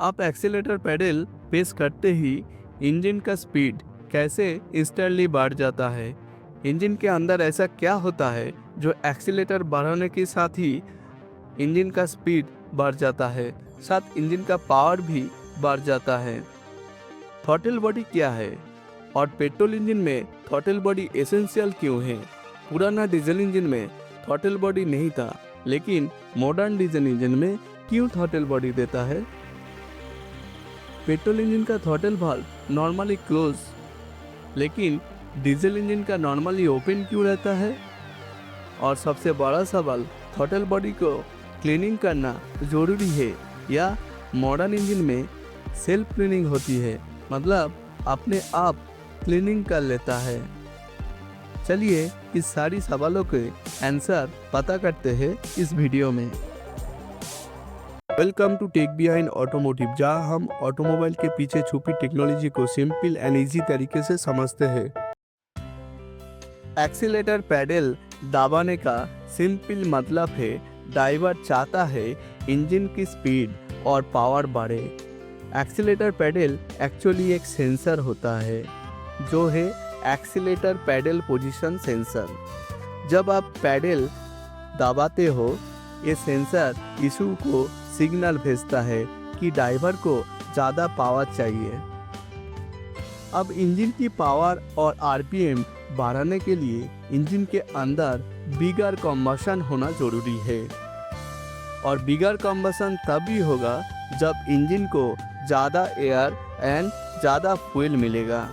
आप accelerator pedal press करते ही engine का स्पीड कैसे इंस्टेंटली बढ़ जाता है। इंजन के अंदर ऐसा क्या होता है जो एक्सीलेटर बढ़ाने के साथ ही इंजन का स्पीड बढ़ जाता है, साथ इंजन का पावर भी बढ़ जाता है। थ्रॉटल बॉडी क्या है और पेट्रोल इंजन में थ्रॉटल बॉडी एसेंशियल क्यों है? पुराना डीजल इंजन में थ्रॉटल बॉडी नहीं था, लेकिन मॉडर्न डीजल इंजन में क्यों थ्रॉटल बॉडी देता है? पेट्रोल इंजन का थ्रॉटल वाल्व नॉर्मली क्लोज, लेकिन डीजल इंजन का नॉर्मली ओपन क्यों रहता है? और सबसे बड़ा सवाल, थ्रॉटल बॉडी को क्लीनिंग करना जरूरी है या मॉडर्न इंजन में सेल्फ क्लीनिंग होती है, मतलब अपने आप क्लीनिंग कर लेता है। चलिए इस सारी सवालों के आंसर पता करते हैं इस वीडियो में। Welcome to Tech Behind Automotive, जहां हम ऑटोमोबाइल के पीछे छुपी टेक्नोलॉजी को सिंपल एंड इजी तरीके से समझते हैं। एक्सीलेटर पैडल दबाने का सिंपल मतलब है ड्राइवर चाहता है इंजन की स्पीड और पावर बढ़े। एक्सीलेटर पैडल एक्चुअली एक सेंसर होता है जो है एक्सीलेटर पैडल पोजीशन सेंसर। जब आप पैडल दबाते हो, ये सेंसर इशू को सिग्नल भेजता है कि ड्राइवर को ज़्यादा पावर चाहिए। अब इंजन की पावर और आरपीएम बढ़ाने के लिए इंजन के अंदर बिगर कम्बशन होना जरूरी है, और बिगर कम्बशन तभी होगा जब इंजन को ज़्यादा एयर एंड ज़्यादा फ्यूल मिलेगा।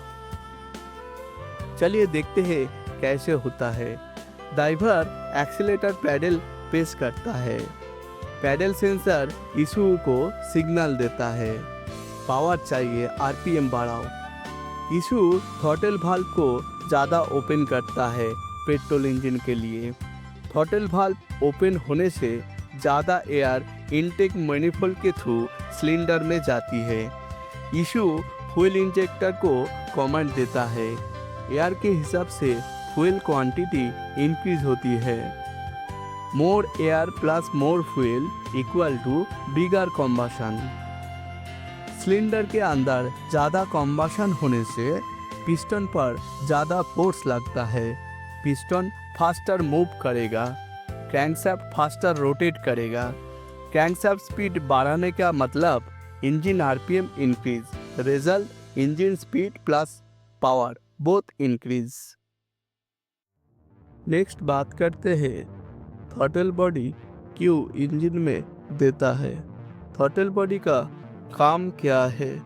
चलिए देखते हैं कैसे होता है। ड्राइवर एक्सीलेटर पैडल प्रेस करता है, पैडल सेंसर इशू को सिग्नल देता है, पावर चाहिए, आरपीएम बढ़ाओ। इशू थ्रॉटल वाल्व को ज़्यादा ओपन करता है पेट्रोल इंजन के लिए। थ्रॉटल वाल्व ओपन होने से ज़्यादा एयर इनटेक मैनिफोल्ड के थ्रू सिलेंडर में जाती है। इशू फ्यूल इंजेक्टर को कमांड देता है, एयर के हिसाब से फ्यूल क्वांटिटी इंक्रीज होती है। More air plus more fuel equal to bigger combustion. Cylinder के अंदर ज़्यादा कम्बशन होने से पिस्टन पर ज़्यादा फोर्स लगता है, पिस्टन फास्टर मूव करेगा, क्रैंकशाफ्ट फास्टर रोटेट करेगा। क्रैंकशाफ्ट स्पीड बढ़ाने का मतलब engine RPM increase, result engine speed plus power both increase. Next बात करते हैं थ्रॉटल बॉडी क्यों इंजन में देता है। थ्रॉटल बॉडी का काम क्या है?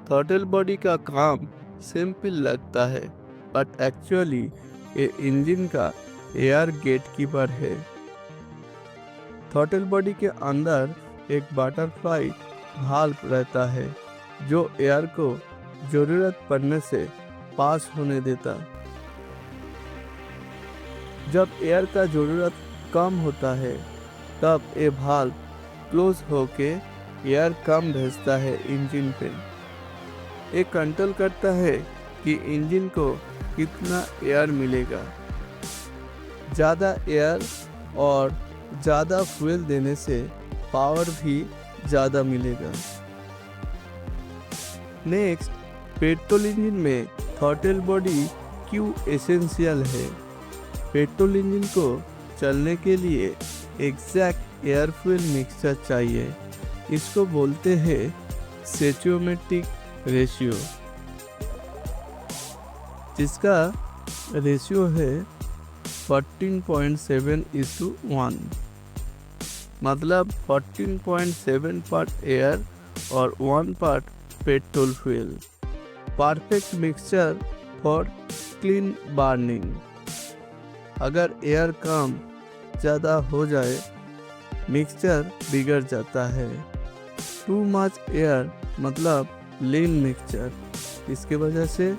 थ्रॉटल बॉडी का काम सिंपल लगता है, बट एक्चुअली ये इंजन का एयर गेट कीपर है। थ्रॉटल बॉडी के अंदर एक बटरफ्लाई वाल्व रहता है जो एयर को जरूरत पड़ने से पास होने देता। जब एयर का जरूरत कम होता है तब ये वाल्व क्लोज होके एयर कम भेजता है इंजन पे। ये कंट्रोल करता है कि इंजन को कितना एयर मिलेगा। ज़्यादा एयर और ज़्यादा फ्यूल देने से पावर भी ज़्यादा मिलेगा। नेक्स्ट, पेट्रोल इंजन में थ्रॉटल बॉडी क्यों एसेंशियल है? पेट्रोल इंजन को चलने के लिए एग्जैक्ट एयर फ्यूल मिक्सचर चाहिए। इसको बोलते हैं स्टोइकोमेट्रिक रेशियो, जिसका रेशियो है 14.7:1, मतलब 14.7 पार्ट एयर और 1 part petrol fuel. Perfect mixture for clean burning. अगर एयर कम ज़्यादा हो जाए, मिक्सचर बिगड़ जाता है। टू मच एयर मतलब लीन मिक्सचर, इसके वजह से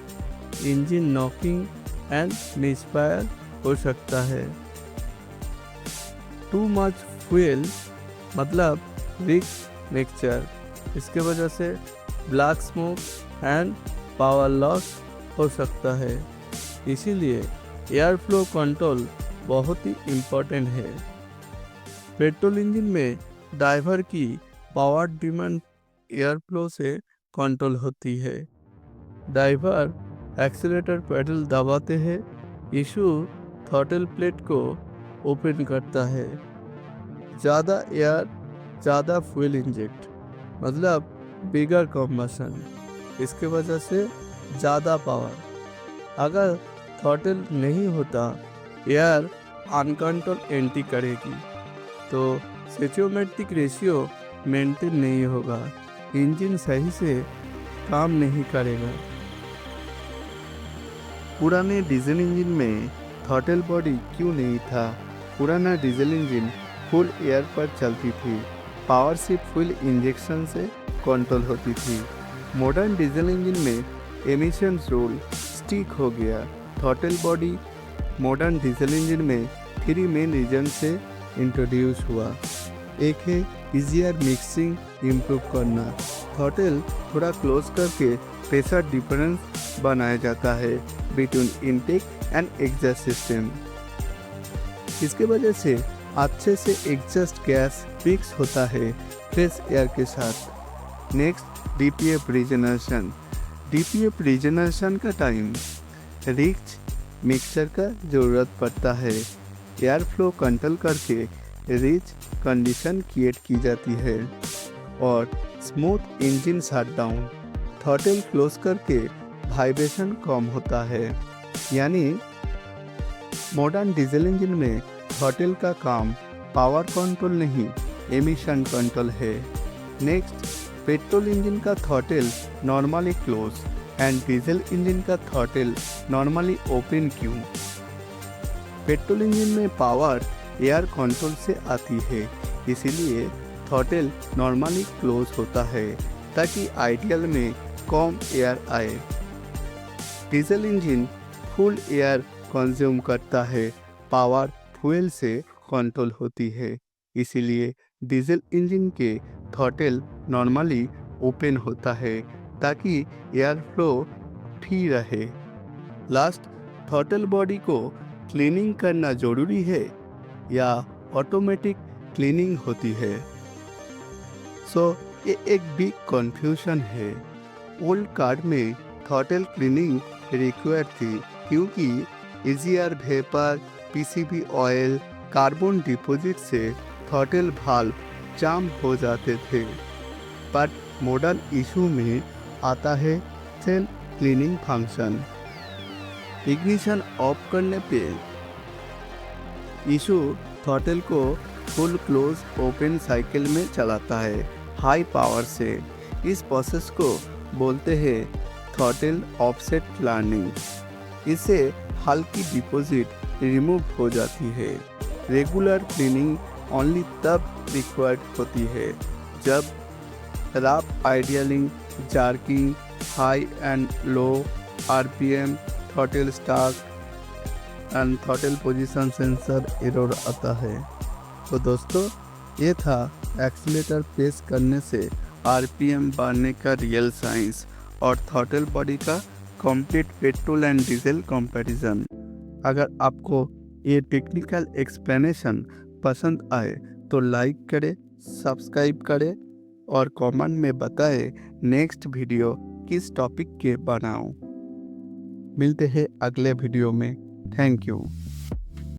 इंजन नॉकिंग एंड मिसफायर हो सकता है। टू मच फ्यूल मतलब रिच मिक्सचर, इसके वजह से black smoke and power loss हो सकता है। इसीलिए एयर फ्लो कंट्रोल बहुत ही इम्पोर्टेंट है। पेट्रोल इंजन में ड्राइवर की पावर डिमांड एयर फ्लो से कंट्रोल होती है। ड्राइवर एक्सीलेटर पेडल दबाते हैं, यीशु थ्रॉटल प्लेट को ओपन करता है। ज़्यादा एयर, ज़्यादा फ्यूल इंजेक्ट, मतलब बिगर कम्बशन। इसके वजह से ज़्यादा पावर। अगर थ्रॉटल नहीं होता, एयर अनकंट्रोल एंट्री करेगी तो स्टोइकोमेट्रिक रेशियो मेंटेन नहीं होगा, इंजन सही से काम नहीं करेगा। पुराने डीजल इंजन में थ्रॉटल बॉडी क्यों नहीं था? पुराना डीजल इंजन फुल एयर पर चलती थी, पावर सिर्फ फ्यूल इंजेक्शन से कंट्रोल होती थी। मॉडर्न डीजल इंजन में एमिशंस रूल स्टिक हो गया। Throttle body modern diesel engine में 3 मेन रीजन से इंट्रोड्यूस हुआ। एक है इजियर मिक्सिंग इम्प्रूव करना, थ्रॉटल थोड़ा क्लोज करके प्रेशर डिफरेंस बनाया जाता है between intake and exhaust system. इसके वजह से अच्छे से एग्जॉस्ट गैस मिक्स होता है फ्रेश एयर के साथ। Next DPF regeneration. DPF regeneration का टाइम रिच मिक्सचर का ज़रूरत पड़ता है। एयर फ्लो कंट्रोल करके रिच कंडीशन क्रिएट की जाती है और smooth engine shutdown. Throttle close करके वाइब्रेशन कम होता है। यानी मॉडर्न डीजल इंजन में थ्रॉटल का काम पावर कंट्रोल नहीं, एमिशन कंट्रोल है। नेक्स्ट पेट्रोल इंजन का throttle normally close and diesel engine का थ्रॉटल नॉर्मली ओपन क्यों? पेट्रोल इंजन में पावर एयर कंट्रोल से आती है, इसीलिए थ्रॉटल नॉर्मली क्लोज होता है ताकि आइडियल में कम एयर आए। Diesel engine full air consume करता है, पावर फ्यूल से कंट्रोल होती है, इसीलिए डीजल इंजन के थ्रॉटल नॉर्मली ओपन होता है ताकि एयर फ्लो फ्री रहे। लास्ट, थ्रॉटल बॉडी को क्लीनिंग करना जरूरी है या ऑटोमेटिक क्लीनिंग होती है? ये एक बिग कंफ्यूजन है। ओल्ड कार में थ्रॉटल क्लीनिंग रिक्वायर्ड थी क्योंकि EGR vapour, PCB oil, carbon deposit से थ्रॉटल वाल्व जाम हो जाते थे। बट मॉडर्न इशू में आता है self cleaning function. Ignition of करने पे इशू थ्रॉटल को फुल क्लोज ओपन साइकिल में चलाता है हाई पावर से। इस प्रोसेस को बोलते हैं थ्रॉटल ऑफसेट लर्निंग। इससे हल्की डिपॉजिट रिमूव हो जाती है। रेगुलर क्लीनिंग ओनली तब रिक्वायर्ड होती है जब rough idling, jerking, high and low RPM, throttle start and throttle position sensor error आता है। तो दोस्तों, ये था एक्सीलेटर प्रेस करने से आरपीएम बढ़ने का रियल साइंस और थ्रॉटल बॉडी का complete petrol and diesel comparison. अगर आपको ये टेक्निकल एक्सप्लेनेशन पसंद आए तो लाइक करें, सब्सक्राइब करें और कमेंट में बताएं नेक्स्ट वीडियो किस टॉपिक के बनाऊं। मिलते हैं अगले वीडियो में। Thank you.